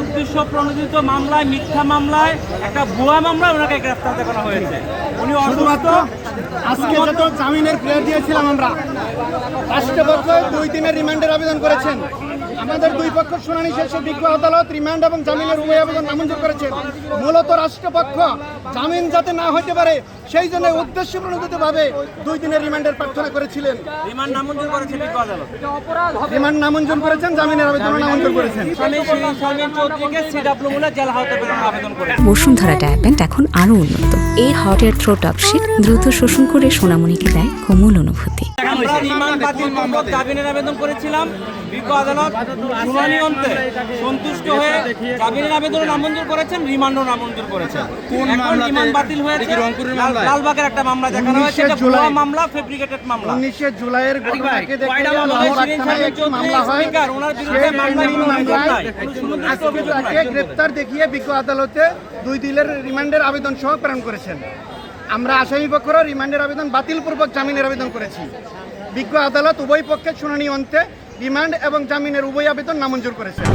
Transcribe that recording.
উদ্দেশ্য প্রণোদিত মামলায়, মিথ্যা মামলায়, একটা ভুয়া মামলায় ওনাকে গ্রেফতার দেখানো হয়েছে। উনি অসুস্থ। আজকে যত জামিনের প্লেয়ার দিয়েছিলাম আমরা, রাষ্ট্রপক্ষ 2 দিনের রিমান্ডের আবেদন করেছেন। আমাদের দুই পক্ষ শুনানি শেষে বিজ্ঞ আদালত রিমান্ড এবং জামিনের উভয় আবেদন নামঞ্জুর করেছেন। মূলত রাষ্ট্রপক্ষ জামিন যাতে না হতে পারে সেই জন্য উদ্দেশ্য প্রণোদিতভাবে 2 দিনের রিমান্ডের প্রার্থনা করেছিলেন। রিমান্ড নামঞ্জুর করেছে বিজ্ঞ আদালত। রিমান্ড নামঞ্জুর করেছেন, জামিনের আবেদন নামঞ্জুর করেছেন। শামীম চৌধুরীকে সিডব্লিউ মূলে জেল হাজতে প্রেরণের আবেদন করেছে। বসুন্ধরা ডায়াপেন্ট এখন আরো উন্নত। এই হট এয়ার থ্রো টপশিট দ্রুত শোষণ করে সোনামণিকে দেয় কোমল অনুভূতি। আমরা রিমান্ড বাতিল পূর্বক জামিনের আবেদন করেছিলাম। বিজ্ঞ আদালত শুনানি অন্তে সন্তুষ্ট হয়ে জামিনের আবেদন নামঞ্জুর করেছেন, রিমান্ডও নামঞ্জুর করেছেন। এখন রিমান্ড বাতিল হয়েছে। লালবাগের একটা মামলা দেখানো হয়েছে, এটা ভুয়া মামলা, ফেব্রিকেটেড মামলা। 19 জুলাইয়ের ঘটনাকে দেখে লাহোর থানায় একটি মামলা হয়। ওনার বিরুদ্ধে মামলায় তাকে গ্রেপ্তার দেখিয়ে বিজ্ঞ আদালতে 2 দিনের রিমান্ডের আবেদন সহ প্রেরণ করেছেন। আমরা আসামি পক্ষের রিমান্ডের আবেদন বাতিলপূর্বক জামিনের আবেদন করেছি। বিজ্ঞ আদালত উভয় পক্ষের শুনানি অন্তে রিমান্ড এবং জামিনের উভয় আবেদন নামঞ্জুর করেছেন।